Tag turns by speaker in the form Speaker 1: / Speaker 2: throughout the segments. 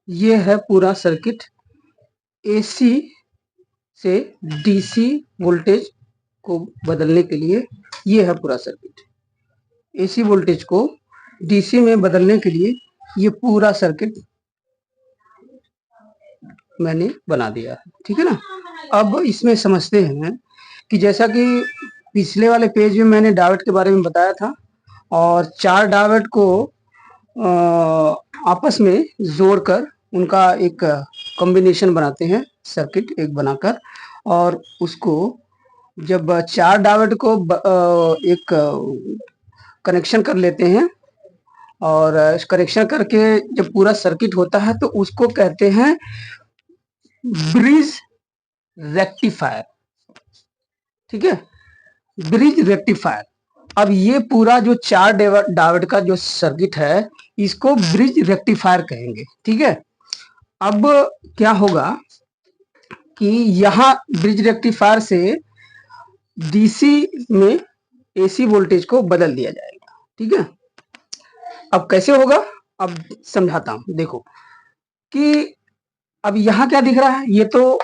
Speaker 1: ये है पूरा सर्किट। एसी से डीसी वोल्टेज को बदलने के लिए ये है पूरा सर्किट। एसी वोल्टेज को डीसी में बदलने के लिए ये पूरा सर्किट मैंने बना दिया है, ठीक है ना। अब इसमें समझते हैं कि जैसा कि पिछले वाले पेज में मैंने डायोड के बारे में बताया था, और 4 डायोड को आपस में जोड़कर उनका एक कॉम्बिनेशन बनाते हैं, सर्किट एक बनाकर, और उसको जब 4 डायोड को एक कनेक्शन कर लेते हैं, और कनेक्शन करके जब पूरा सर्किट होता है तो उसको कहते हैं ब्रिज रेक्टिफायर, ठीक है, ब्रिज रेक्टिफायर। अब ये पूरा जो 4 डायोड का जो सर्किट है इसको ब्रिज रेक्टिफायर कहेंगे, ठीक है। अब क्या होगा कि यहाँ ब्रिज रेक्टिफायर से डीसी में एसी वोल्टेज को बदल दिया जाएगा, ठीक है। अब कैसे होगा, अब समझाता हूं। देखो कि अब यहाँ क्या दिख रहा है, ये तो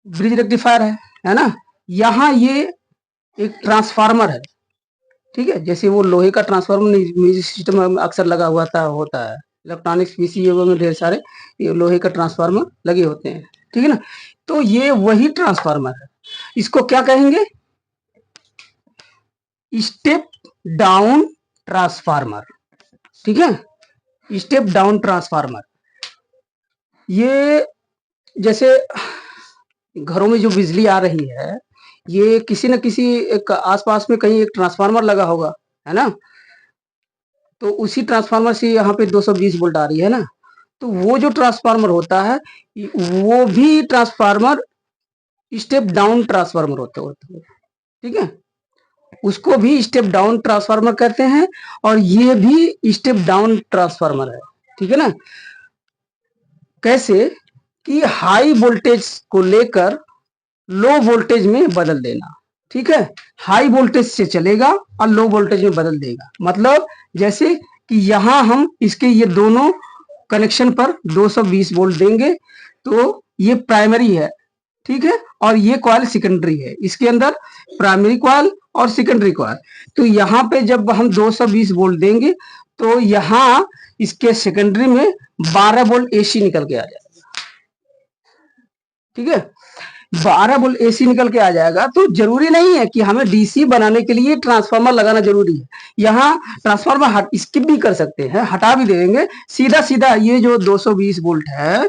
Speaker 1: ब्रिज रेक्टिफायर है ना। यहाँ ये एक ट्रांसफार्मर है, ठीक है, जैसे वो लोहे का ट्रांसफार्मर म्यूजिक सिस्टम में अक्सर लगा हुआ होता है, इलेक्ट्रॉनिक्स पीसीबी में ढेर सारे ये लोहे का ट्रांसफार्मर लगे होते हैं, ठीक है ना। तो ये वही ट्रांसफार्मर है, इसको क्या कहेंगे, स्टेप डाउन ट्रांसफार्मर, ठीक है, स्टेप डाउन ट्रांसफार्मर। ये जैसे घरों में जो बिजली आ रही है, ये किसी न किसी एक आसपास में कहीं एक ट्रांसफार्मर लगा होगा, है ना। तो उसी ट्रांसफार्मर से यहाँ पे 220 वोल्ट आ रही है ना। तो वो जो ट्रांसफार्मर होता है वो भी ट्रांसफार्मर स्टेप डाउन ट्रांसफार्मर होते हैं, ठीक है, उसको भी स्टेप डाउन ट्रांसफार्मर कहते हैं, और ये भी स्टेप डाउन ट्रांसफार्मर है, ठीक है ना। कैसे कि हाई वोल्टेज को लेकर लो वोल्टेज में बदल देना, ठीक है, हाई वोल्टेज से चलेगा और लो वोल्टेज में बदल देगा। मतलब जैसे कि यहां हम इसके ये दोनों कनेक्शन पर 220 वोल्ट देंगे तो ये प्राइमरी है, ठीक है, और ये कॉइल सेकेंडरी है, इसके अंदर प्राइमरी कॉइल और सेकेंडरी कॉइल। तो यहाँ पे जब हम 220 वोल्ट देंगे तो यहाँ इसके सेकेंडरी में 12 वोल्ट एसी निकल के आ जाएगा, ठीक है, 12 वोल्ट एसी निकल के आ जाएगा। तो जरूरी नहीं है कि हमें डीसी बनाने के लिए ट्रांसफार्मर लगाना जरूरी है, यहाँ ट्रांसफार्मर स्किप भी कर सकते हैं, हटा भी देंगे, सीधा सीधा ये जो 220 वोल्ट है,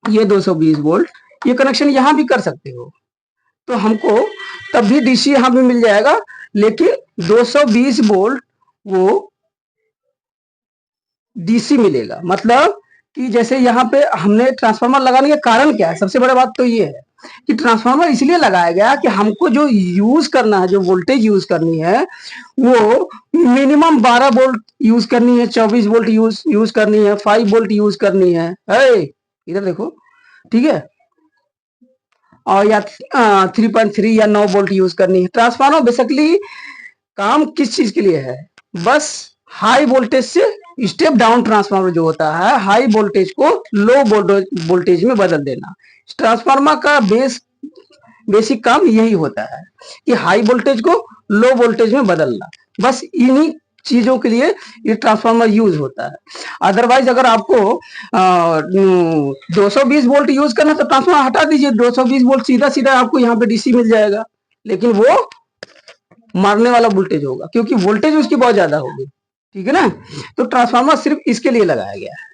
Speaker 1: ये 220 वोल्ट ये कनेक्शन यहाँ भी कर सकते हो, तो हमको तब भी डीसी यहाँ भी मिल जाएगा, लेकिन 220 वोल्ट वो डीसी मिलेगा। मतलब कि जैसे यहाँ पे हमने ट्रांसफार्मर लगाने का कारण क्या है, सबसे बड़ा बात तो ये है कि ट्रांसफार्मर इसलिए लगाया गया कि हमको जो यूज करना है, जो वोल्टेज यूज करनी है वो मिनिमम 12 वोल्ट यूज करनी है, 24 वोल्ट यूज करनी है, 5 वोल्ट यूज करनी है, इधर देखो, ठीक है, और या 3.3 या 9 वोल्ट यूज करनी है। ट्रांसफार्मर बेसिकली काम किस चीज के लिए है, बस हाई वोल्टेज से स्टेप डाउन ट्रांसफार्मर जो होता है, हाई वोल्टेज को लो वोल्टेज में बदल देना। ट्रांसफार्मर का बेसिक काम यही होता है कि हाई वोल्टेज को लो वोल्टेज में बदलना, बस इन्हीं चीजों के लिए ये ट्रांसफार्मर यूज होता है। अदरवाइज अगर आपको 220 वोल्ट यूज करना तो ट्रांसफार्मर हटा दीजिए, 220 वोल्ट सीधा सीधा आपको यहाँ पे डीसी मिल जाएगा, लेकिन वो मारने वाला वोल्टेज होगा क्योंकि वोल्टेज उसकी बहुत ज्यादा होगी, ठीक है ना। तो ट्रांसफार्मर सिर्फ इसके लिए लगाया गया है,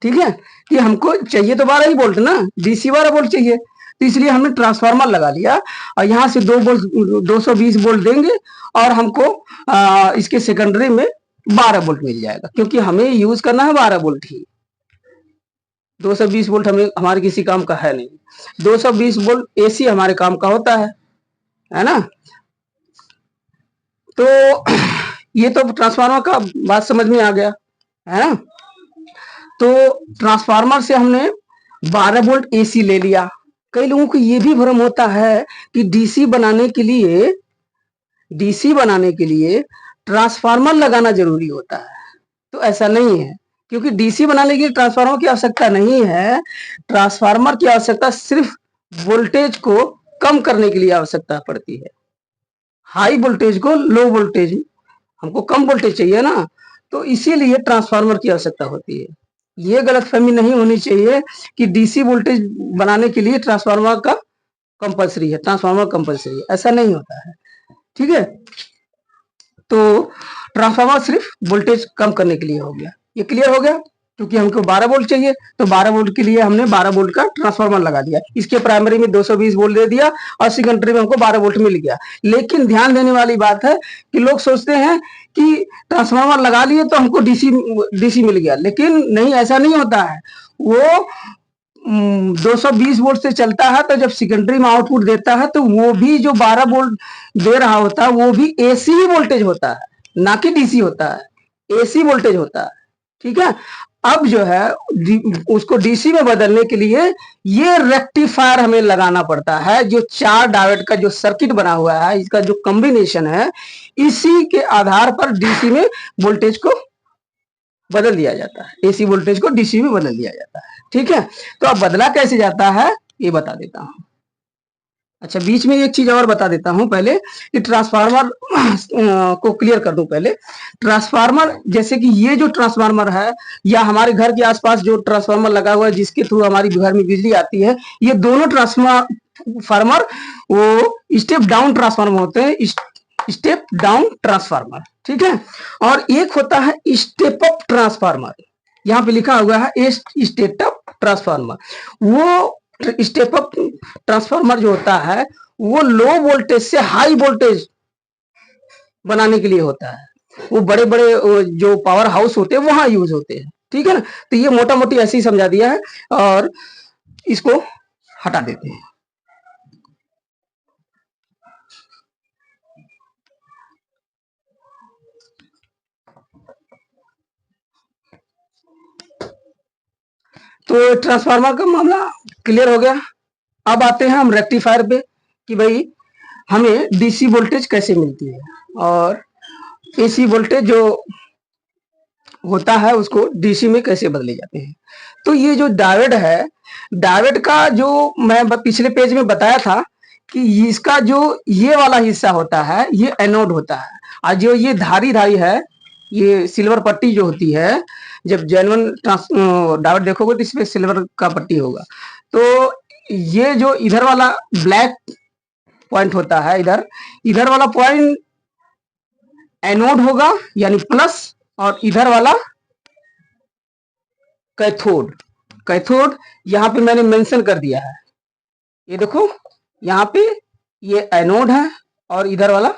Speaker 1: ठीक है, कि हमको चाहिए तो 12 ही वोल्ट ना, डीसी 12 वोल्ट चाहिए, तो इसलिए हमने ट्रांसफार्मर लगा लिया और यहाँ से 220 वोल्ट देंगे और हमको इसके सेकेंडरी में 12 वोल्ट मिल जाएगा, क्योंकि हमें यूज करना है 12 वोल्ट ही, 220 वोल्ट हमें हमारे किसी काम का है नहीं, 220 वोल्ट एसी हमारे काम का होता है ना। तो ये तो ट्रांसफार्मर का बात समझ में आ गया है ना। तो ट्रांसफार्मर से हमने 12 वोल्ट एसी ले लिया। कई लोगों को ये भी भ्रम होता है कि डीसी बनाने के लिए ट्रांसफार्मर लगाना जरूरी होता है, तो ऐसा नहीं है। क्योंकि डीसी बनाने के लिए ट्रांसफार्मर की आवश्यकता नहीं है। ट्रांसफार्मर की आवश्यकता सिर्फ वोल्टेज को कम करने के लिए आवश्यकता पड़ती है। हाई वोल्टेज को लो वोल्टेज, हमको कम वोल्टेज चाहिए ना, तो इसीलिए ट्रांसफार्मर की आवश्यकता होती है। ये गलतफहमी नहीं होनी चाहिए कि डीसी वोल्टेज बनाने के लिए ट्रांसफार्मर का कंपलसरी है, ट्रांसफार्मर कंपलसरी है, ऐसा नहीं होता है। ठीक है, तो ट्रांसफार्मर सिर्फ वोल्टेज कम करने के लिए हो गया। ये क्लियर हो गया। क्योंकि हमको 12 वोल्ट चाहिए, तो 12 वोल्ट के लिए हमने 12 वोल्ट का ट्रांसफार्मर लगा दिया। इसके प्राइमरी में 220 वोल्ट दे दिया और सेकेंडरी में हमको 12 वोल्ट मिल गया। लेकिन ध्यान देने वाली बात है कि लोग सोचते हैं कि ट्रांसफार्मर लगा लिए तो हमको डीसी मिल गया, लेकिन नहीं, ऐसा नहीं होता है। वो 220 वोल्ट से चलता है, तो जब सेकेंडरी में आउटपुट देता है तो वो भी जो 12 वोल्ट दे रहा होता है वो भी एसी ही वोल्टेज होता है, ना कि डीसी होता है, एसी वोल्टेज होता है। ठीक है, अब जो है उसको डीसी में बदलने के लिए ये रेक्टिफायर हमें लगाना पड़ता है। जो 4 डायोड का जो सर्किट बना हुआ है, इसका जो कॉम्बिनेशन है, इसी के आधार पर डीसी में वोल्टेज को बदल दिया जाता है, एसी वोल्टेज को डीसी में बदल दिया जाता है। ठीक है, तो अब बदला कैसे जाता है ये बता देता हूं। अच्छा, बीच में एक चीज और बता देता हूं पहले कि ट्रांसफार्मर को क्लियर कर दूं पहले। ट्रांसफार्मर, जैसे कि ये जो ट्रांसफार्मर है या हमारे घर के आसपास जो ट्रांसफार्मर लगा हुआ है जिसके थ्रू हमारी घर में बिजली आती है, ये दोनों ट्रांसफार्मर वो स्टेप डाउन ट्रांसफार्मर होते हैं, स्टेप डाउन ट्रांसफार्मर। ठीक है, और एक होता है स्टेप अप ट्रांसफार्मर, यहाँ पे लिखा हुआ है स्टेप अप ट्रांसफार्मर। वो स्टेप अप ट्रांसफार्मर जो होता है वो लो वोल्टेज से हाई वोल्टेज बनाने के लिए होता है। वो बड़े बड़े जो पावर हाउस होते हैं वहां यूज होते हैं। ठीक है ना, तो ये मोटा मोटी ऐसे ही समझा दिया है और इसको हटा देते हैं। तो ट्रांसफार्मर का मामला क्लियर हो गया। अब आते हैं हम रेक्टिफायर पे कि भाई हमें डीसी वोल्टेज कैसे मिलती है और एसी वोल्टेज जो होता है उसको डीसी में कैसे बदले जाते हैं। तो ये जो डायोड है, डायोड का जो मैं पिछले पेज में बताया था कि इसका जो ये वाला हिस्सा होता है ये एनोड होता है, और जो ये धारी धारी है, ये सिल्वर पट्टी जो होती है, जब जेन्युइन डायोड देखोगे तो इसमें सिल्वर का पट्टी होगा। तो ये जो इधर वाला ब्लैक पॉइंट होता है, इधर इधर वाला पॉइंट एनोड होगा यानी प्लस, और इधर वाला कैथोड। कैथोड यहाँ पे मैंने मेंशन कर दिया है, ये देखो यहाँ पे ये एनोड है और इधर वाला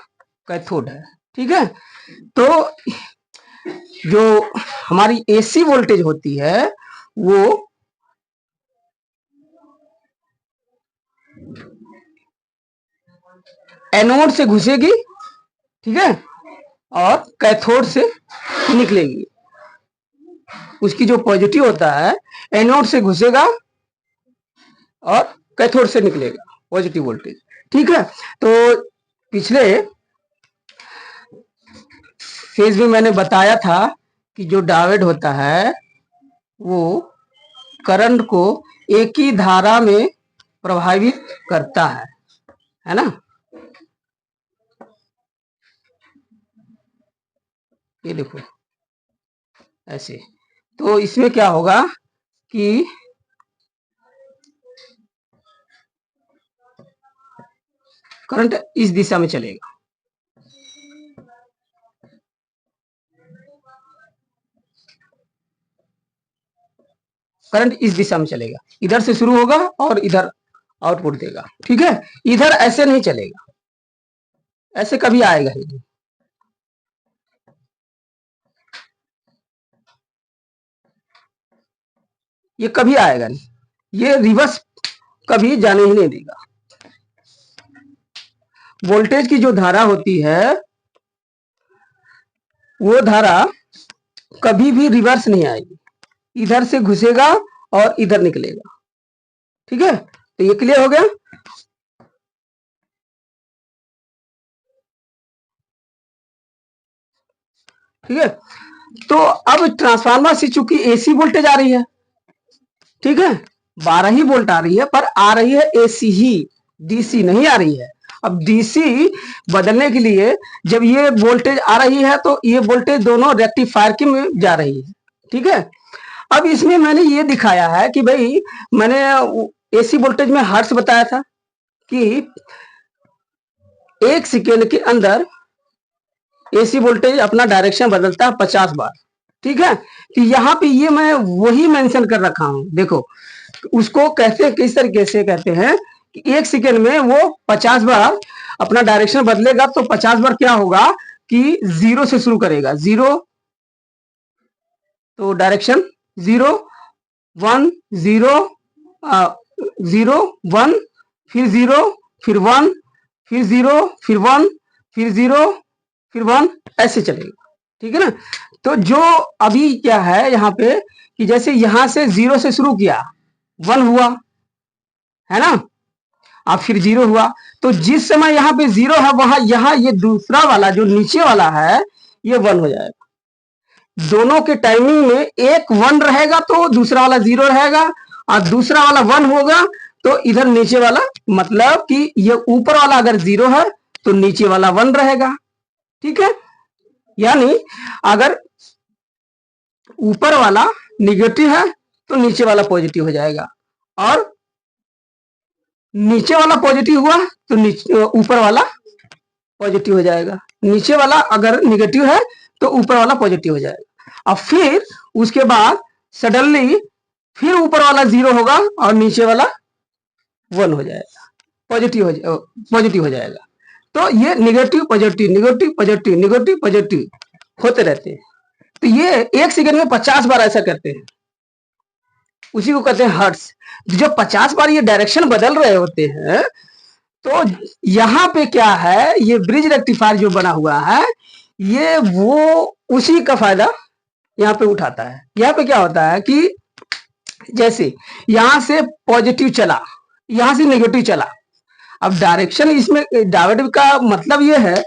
Speaker 1: कैथोड है। ठीक है, तो जो हमारी एसी वोल्टेज होती है वो एनोड से घुसेगी, ठीक है, और कैथोड से निकलेगी। उसकी जो पॉजिटिव होता है एनोड से घुसेगा और कैथोड से निकलेगा पॉजिटिव वोल्टेज। ठीक है, तो पिछले फेज में मैंने बताया था कि जो डायोड होता है वो करंट को एक ही धारा में प्रभावित करता है ना। ये देखो ऐसे, तो इसमें क्या होगा कि करंट इस दिशा में चलेगा, करंट इस दिशा में चलेगा, इधर से शुरू होगा और इधर आउटपुट देगा। ठीक है, इधर ऐसे नहीं चलेगा, ऐसे कभी आएगा ही नहीं। ये कभी आएगा नहीं, ये रिवर्स कभी जाने ही नहीं देगा। वोल्टेज की जो धारा होती है वो धारा कभी भी रिवर्स नहीं आएगी, इधर से घुसेगा और इधर निकलेगा। ठीक है, तो ये क्लियर हो गया। ठीक है, तो अब ट्रांसफार्मर से चूंकि एसी वोल्टेज आ रही है, ठीक है, 12 ही वोल्ट आ रही है, पर आ रही है एसी ही, डीसी नहीं आ रही है। अब डीसी बदलने के लिए जब ये वोल्टेज आ रही है तो ये वोल्टेज दोनों रेक्टिफायर के में जा रही है, ठीक है। अब इसमें मैंने ये दिखाया है कि भाई मैंने एसी वोल्टेज में हर्ट्ज बताया था कि 1 सेकेंड के अंदर एसी वोल्टेज अपना डायरेक्शन बदलता है 50 बार, ठीक है। तो यहाँ पे ये मैं वही मेंशन कर रखा हूं, देखो उसको कहते हैं, किस तरीके से कहते हैं कि 1 सेकेंड में वो 50 बार अपना डायरेक्शन बदलेगा। तो 50 बार क्या होगा कि 0 से शुरू करेगा, 0 तो डायरेक्शन 0 1 0 0 1 फिर 0 फिर 1 फिर 0 फिर 1 फिर 0 फिर 1 ऐसे चलेगा, ठीक है ना। तो जो अभी क्या है यहाँ पे कि जैसे यहां से 0 से शुरू किया, 1 हुआ है ना, अब फिर 0 हुआ, तो जिस समय यहाँ पे 0 है वहां यहाँ ये दूसरा वाला जो नीचे वाला है ये 1 हो जाएगा। दोनों के टाइमिंग में एक 1 रहेगा तो दूसरा वाला 0 रहेगा, और दूसरा वाला 1 होगा तो इधर नीचे वाला, मतलब कि ये ऊपर वाला अगर 0 है तो नीचे वाला 1 रहेगा, ठीक है। यानी अगर ऊपर वाला निगेटिव है तो नीचे वाला पॉजिटिव हो जाएगा, और नीचे वाला पॉजिटिव हुआ तो ऊपर वाला पॉजिटिव हो जाएगा। नीचे वाला अगर निगेटिव है तो ऊपर वाला पॉजिटिव हो जाएगा। अब फिर उसके बाद सडनली फिर ऊपर वाला 0 होगा और नीचे वाला 1 हो जाएगा, पॉजिटिव हो जाएगा। तो ये negative positive negative positive negative positive होते रहते हैं। तो ये 1 सेकंड में 50 बार ऐसा करते हैं, उसी को कहते हैं हर्ट्ज। जो 50 बार ये डायरेक्शन बदल रहे होते हैं, तो यहाँ पे क्या है, ये ब्रिज रेक्टिफायर जो बना हुआ है ये वो उसी का फायदा यहाँ पे उठाता है। यहाँ पे क्या होता है कि जैसे यहां से पॉजिटिव चला, यहां से नेगेटिव चला, अब डायरेक्शन इसमें डायोड का मतलब ये है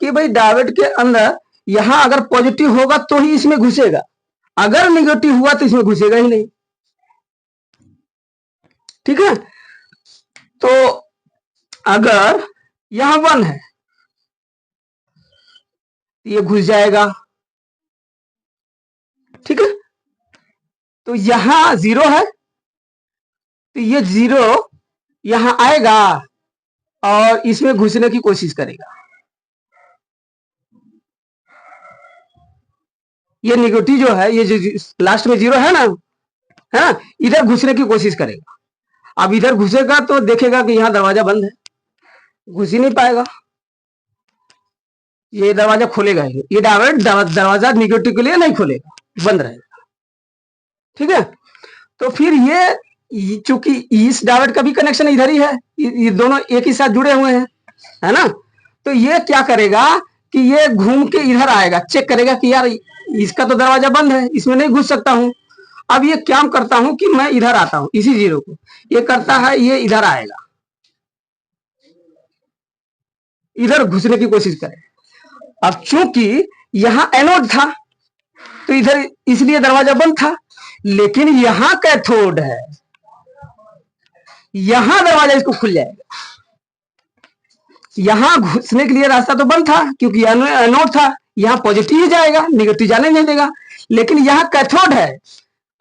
Speaker 1: कि भाई डायोड के अंदर यहां अगर पॉजिटिव होगा तो ही इसमें घुसेगा, अगर नेगेटिव हुआ तो इसमें घुसेगा ही नहीं, ठीक है। तो अगर यहां 1 है ये घुस जाएगा, ठीक है। तो यहां 0 है तो ये 0 यहां आएगा और इसमें घुसने की कोशिश करेगा, ये निगेटिव जो है, ये जो लास्ट में 0 है ना, इधर घुसने की कोशिश करेगा। अब इधर घुसेगा तो देखेगा कि यहाँ दरवाजा बंद है, घुस ही नहीं पाएगा, ये दरवाजा खोलेगा ही, ये दरवाजा निगेटिव के लिए नहीं खोलेगा, बंद रहेगा, ठीक है। तो फिर ये चूंकि इस डायोड का भी कनेक्शन इधर ही है, ये दोनों एक ही साथ जुड़े हुए हैं, है ना। तो ये क्या करेगा कि ये घूम के इधर आएगा, चेक करेगा कि यार इसका तो दरवाजा बंद है, इसमें नहीं घुस सकता हूं। अब ये क्या करता हूं कि मैं इधर आता हूं, इसी 0 को ये करता है, ये इधर आएगा, इधर घुसने की कोशिश करे। अब चूंकि यहां एनोड था तो इधर इसलिए दरवाजा बंद था, लेकिन यहां कैथोड है, यहां दरवाजा इसको खुल जाएगा। यहां घुसने के लिए रास्ता तो बंद था क्योंकि एनोड था, यहां पॉजिटिव ही जाएगा, निगेटिव जाने नहीं देगा, लेकिन यहां कैथोड है,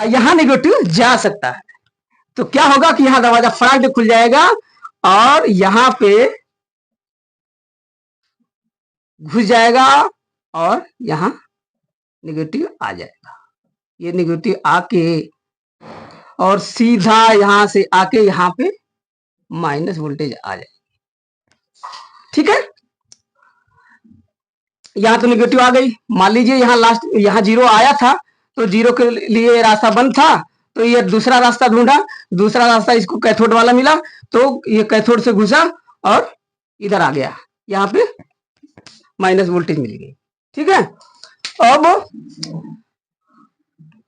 Speaker 1: यहां निगेटिव जा सकता है। तो क्या होगा कि यहां दरवाजा फटाक खुल जाएगा और यहां पे घुस जाएगा और यहां निगेटिव आ जाएगा। ये निगेटिव आके और सीधा यहां से आके यहां पे माइनस वोल्टेज आ जाएगा, ठीक है। यहां तो निगेटिव आ गई, मान लीजिए यहां लास्ट यहां 0 आया था तो 0 के लिए रास्ता बंद था, तो ये दूसरा रास्ता ढूंढा, दूसरा रास्ता इसको कैथोड वाला मिला, तो ये कैथोड से घुसा और इधर आ गया, यहाँ पे माइनस वोल्टेज मिल गई, ठीक है। अब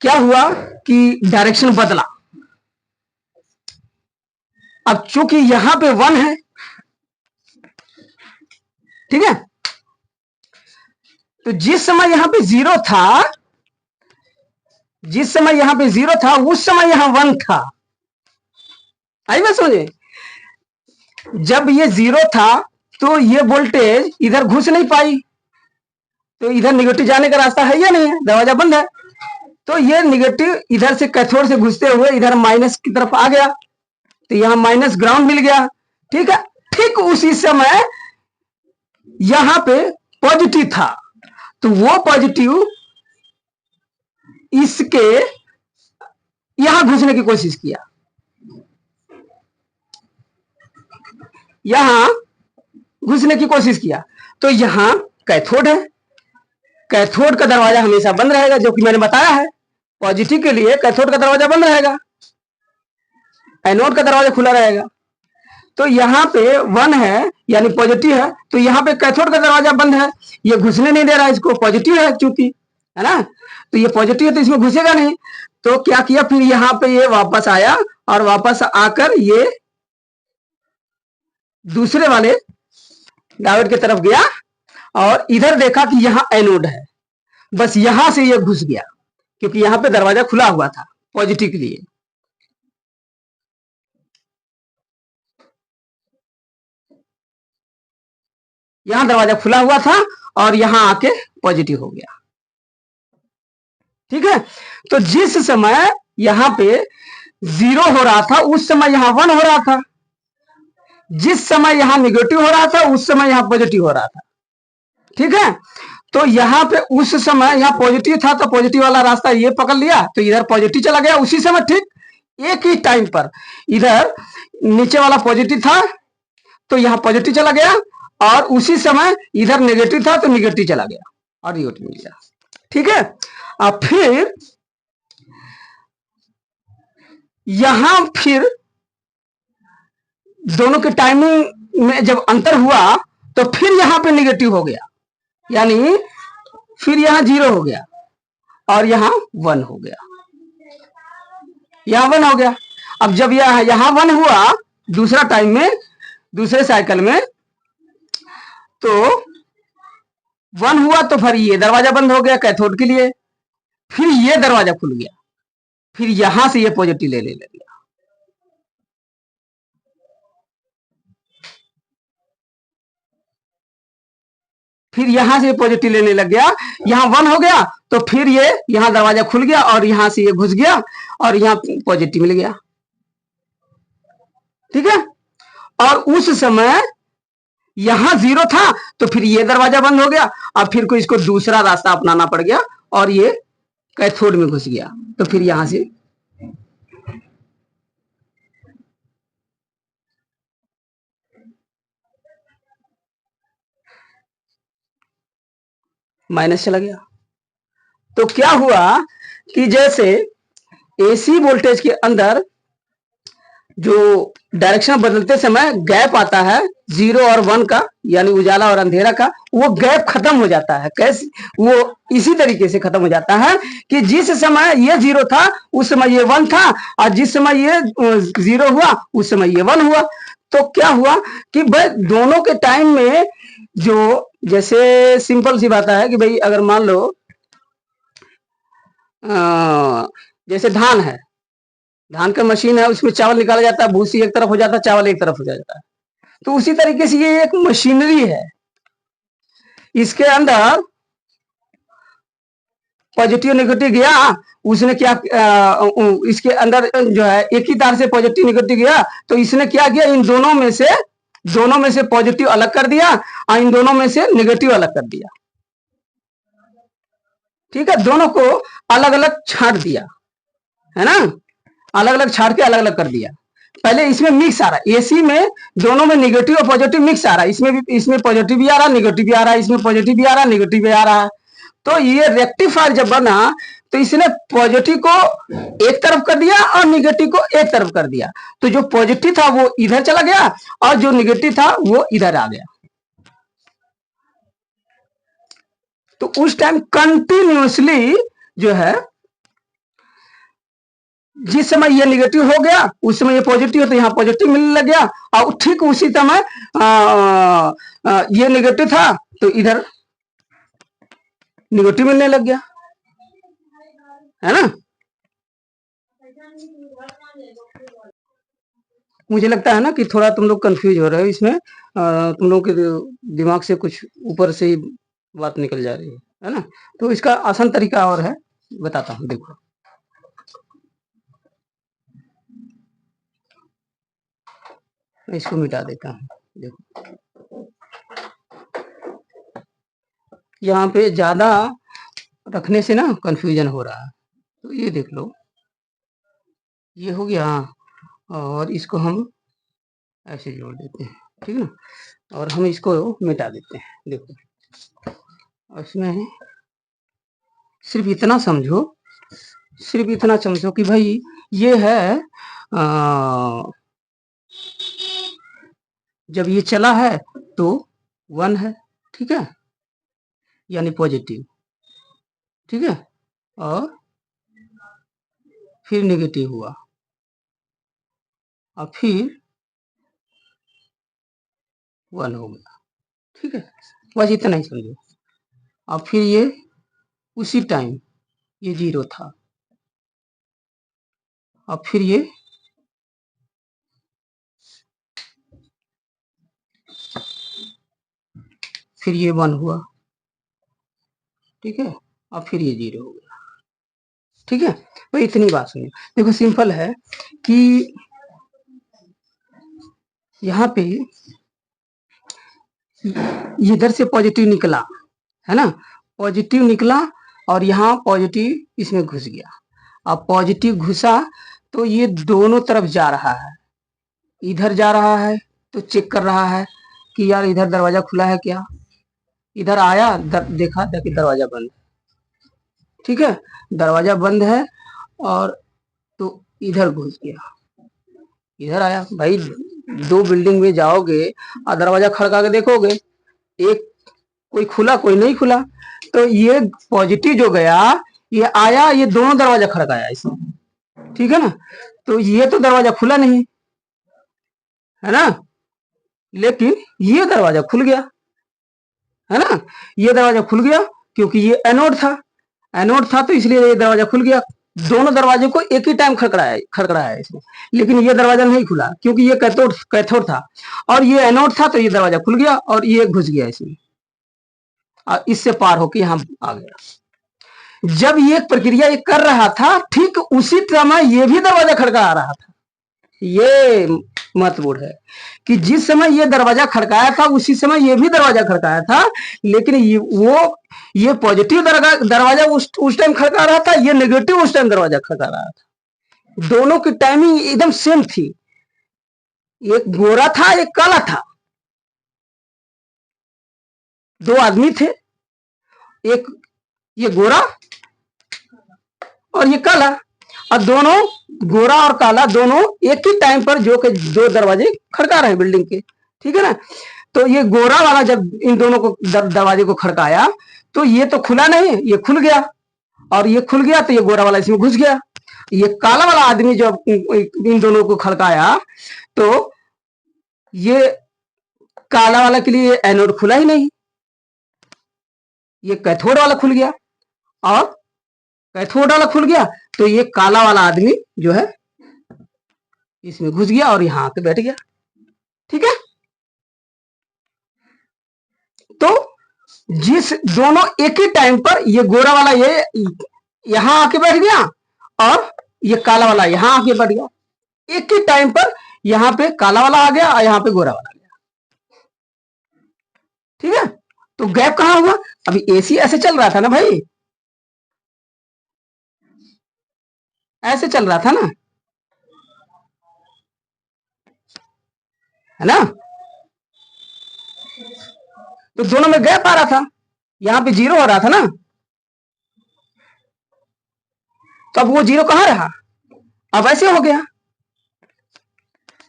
Speaker 1: क्या हुआ कि डायरेक्शन बदला। अब चूंकि यहां पे 1 है, ठीक है, तो जिस समय यहां पे 0 था जिस समय यहाँ पे 0 था उस समय यहाँ 1 था। आई बात समझे? जब ये 0 था तो ये वोल्टेज इधर घुस नहीं पाई, तो इधर निगेटिव जाने का रास्ता है या नहीं है, दरवाजा बंद है। तो ये निगेटिव इधर से कैथोड से घुसते हुए इधर माइनस की तरफ आ गया, तो यहां माइनस ग्राउंड मिल गया। ठीक है, ठीक उसी समय यहां पे पॉजिटिव था, तो वो पॉजिटिव इसके यहां घुसने की कोशिश किया, यहां घुसने की कोशिश किया। तो यहां कैथोड है, कैथोड का दरवाजा हमेशा बंद रहेगा, जो कि मैंने बताया है। पॉजिटिव के लिए कैथोड का दरवाजा बंद रहेगा, एनोड का दरवाजा खुला रहेगा। तो यहाँ पे 1 है यानी पॉजिटिव है, तो यहाँ पे कैथोड का दरवाजा बंद है, ये घुसने नहीं दे रहा है इसको, पॉजिटिव है चूंकि, है ना, तो ये पॉजिटिव है तो इसमें घुसेगा नहीं। तो क्या किया, फिर यहाँ पे ये वापस आया और वापस आकर ये दूसरे वाले डायोड की तरफ गया और इधर देखा कि यहाँ एनोड है, बस यहां से ये घुस गया, क्योंकि यहाँ पे दरवाजा खुला हुआ था पॉजिटिव के लिए। यहां दरवाजा खुला हुआ था और यहां आके पॉजिटिव हो गया। ठीक है, तो जिस समय यहां पे 0 हो रहा था उस समय यहां 1 हो रहा था, जिस समय यहां निगेटिव हो रहा था उस समय यहां पॉजिटिव हो रहा था। ठीक है, तो यहां पे उस समय यहां पॉजिटिव था तो पॉजिटिव वाला रास्ता ये पकड़ लिया, तो इधर पॉजिटिव चला गया उसी समय। ठीक एक ही टाइम पर इधर नीचे वाला पॉजिटिव था तो यहां पॉजिटिव चला गया, और उसी समय इधर नेगेटिव था तो नेगेटिव चला गया और ये मिल गया। ठीक है, अब फिर यहां फिर दोनों के टाइमिंग में जब अंतर हुआ तो फिर यहां पे नेगेटिव हो गया, यानी फिर यहां 0 हो गया और यहां 1 हो गया, यहां 1 हो गया। अब जब यहां 1 हुआ दूसरा टाइम में, दूसरे साइकिल में, तो 1 हुआ तो फिर ये दरवाजा बंद हो गया कैथोड के लिए, फिर ये दरवाजा खुल गया, फिर यहां से ये पॉजिटिव लेने लग गया। फिर यहां से पॉजिटिव लेने लग गया, यहां 1 हो गया तो फिर ये यहां दरवाजा खुल गया और यहां से ये घुस गया और यहां पॉजिटिव मिल गया। ठीक है, और उस समय यहां 0 था तो फिर ये दरवाजा बंद हो गया, अब फिर को इसको दूसरा रास्ता अपनाना पड़ गया और ये कैथोड में घुस गया, तो फिर यहां से माइनस चला गया। तो क्या हुआ कि जैसे एसी वोल्टेज के अंदर जो डायरेक्शन बदलते समय गैप आता है 0 और 1 का, यानी उजाला और अंधेरा का, वो गैप खत्म हो जाता है। कैसे? वो इसी तरीके से खत्म हो जाता है कि जिस समय ये 0 था उस समय ये 1 था, और जिस समय ये 0 हुआ उस समय ये 1 हुआ। तो क्या हुआ कि भाई दोनों के टाइम में जो, जैसे सिंपल सी बात है कि भाई अगर मान लो जैसे धान है, धान का मशीन है, उसमें चावल निकाला जाता है, भूसी एक तरफ हो जाता है, चावल एक तरफ हो जाता है। तो उसी तरीके से ये एक मशीनरी है, इसके अंदर पॉजिटिव नेगेटिव गया, उसने क्या इसके अंदर जो है एक ही तार से पॉजिटिव नेगेटिव गया, तो इसने क्या किया, इन दोनों में से पॉजिटिव अलग कर दिया और इन दोनों में से नेगेटिव अलग कर दिया। ठीक है, दोनों को अलग अलग छांट दिया, है ना, अलग अलग छाट के अलग अलग कर दिया। पहले इसमें मिक्स आ रहा है, एसी में दोनों में नेगेटिव और पॉजिटिव मिक्स आ रहा है, इसमें पॉजिटिव भी आ रहा है, नेगेटिव भी आ रहा है, इसमें पॉजिटिव भी आ रहा है, नेगेटिव भी आ रहा है। तो ये रेक्टिफायर जब बना तो इसने पॉजिटिव को एक तरफ कर दिया और नेगेटिव को एक तरफ कर दिया, तो जो पॉजिटिव था वो इधर चला गया और जो नेगेटिव था वो इधर आ गया। तो उस टाइम कंटिन्यूसली जो है, जिस समय ये निगेटिव हो गया उस समय ये पॉजिटिव हो तो यहाँ पॉजिटिव मिलने लग गया, और ठीक उसी समय ये निगेटिव था तो इधर निगेटिव मिलने लग गया, है ना। मुझे लगता है ना कि थोड़ा तुम लोग कंफ्यूज हो रहे हो इसमें, तुम लोग के दिमाग से कुछ ऊपर से ही बात निकल जा रही है ना। तो इसका आसान तरीका और है, बताता हूँ, देखो। मैं इसको मिटा देता हूँ, देखो यहाँ पे ज्यादा रखने से ना कंफ्यूजन हो रहा है। तो ये देख लो, ये हो गया, और इसको हम ऐसे जोड़ देते हैं, ठीक है ना, और हम इसको मिटा देते हैं। देखो, और इसमें सिर्फ इतना समझो, सिर्फ इतना समझो कि भाई ये है जब ये चला है तो 1 है, ठीक है, यानी पॉजिटिव, ठीक है, और फिर नेगेटिव हुआ, और फिर 1 हो गया, ठीक है, बस इतना ही समझो। और फिर ये उसी टाइम ये 0 था, और फिर ये फिर ये 1 हुआ, ठीक है, और फिर ये 0 हो गया, ठीक है। तो इतनी बात सुनिए, देखो सिंपल है कि यहाँ पे इधर से पॉजिटिव निकला है ना, पॉजिटिव निकला, और यहाँ पॉजिटिव इसमें घुस गया। अब पॉजिटिव घुसा तो ये दोनों तरफ जा रहा है, इधर जा रहा है तो चेक कर रहा है कि यार इधर दरवाजा खुला है क्या, इधर आया देखा कि दरवाजा बंद, ठीक है, दरवाजा बंद है, और तो इधर घुस गया, इधर आया। भाई 2 बिल्डिंग में जाओगे और दरवाजा खड़का के देखोगे, एक कोई खुला कोई नहीं खुला, तो ये पॉजिटिव जो गया ये आया, ये दोनों दरवाजा खड़काया इसमें, ठीक है ना, तो ये तो दरवाजा खुला नहीं है ना, लेकिन ये दरवाजा खुल गया है ना, ये दरवाजा खुल गया क्योंकि ये एनोड था, एनोड था तो इसलिए ये दरवाजा खुल गया। दोनों दरवाजे को एक ही टाइम खड़खड़ाया इसमें, लेकिन ये दरवाजा नहीं खुला क्योंकि ये कैथोड था, और ये एनोड था तो ये दरवाजा खुल गया और ये घुस गया इसमें, और इससे पार होकर यहां आ गया। जब ये प्रक्रिया ये कर रहा था, ठीक उसी समय ये भी दरवाजा खड़का रहा था। ये महत्वपूर्ण है कि जिस समय ये दरवाजा खड़काया था उसी समय ये भी दरवाजा खड़काया था, लेकिन ये पॉजिटिव दरवाजा उस टाइम खड़का रहा था, ये नेगेटिव उस टाइम दरवाजा खड़का रहा था। दोनों की टाइमिंग एकदम सेम थी, एक गोरा था एक काला था, 2 आदमी थे, एक ये गोरा और ये काला, और दोनों गोरा और काला दोनों एक ही टाइम पर जो कि 2 दरवाजे खड़का रहे हैं बिल्डिंग के, ठीक है ना। तो ये गोरा वाला जब इन दोनों को दरवाजे को खड़काया तो ये तो खुला नहीं, ये खुल गया, और ये खुल गया तो ये गोरा वाला इसमें घुस गया। ये काला वाला आदमी जब इन दोनों को खड़काया तो ये काला वाला के लिए एनोड खुला ही नहीं, ये कैथोड वाला खुल गया, और कैथोड वाला खुल गया तो ये काला वाला आदमी जो है इसमें घुस गया और यहां आके बैठ गया, ठीक है। तो जिस दोनों एक ही टाइम पर ये गोरा वाला ये यहां आके बैठ गया और ये काला वाला यहां आके बैठ गया, एक ही टाइम पर यहां पे काला वाला आ गया और यहां पे गोरा वाला आ गया, ठीक है। तो गैप कहां हुआ, अभी एसी ऐसे चल रहा था ना भाई, ऐसे चल रहा था ना, है ना, तो दोनों में गैप आ रहा था, यहां पे 0 हो रहा था ना, तो अब वो 0 कहां रहा, अब ऐसे हो गया,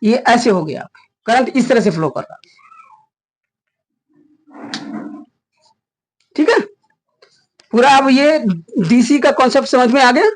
Speaker 1: ये ऐसे हो गया, करंट इस तरह से फ्लो कर रहा, ठीक है। पूरा अब ये डीसी का कॉन्सेप्ट समझ में आ गया।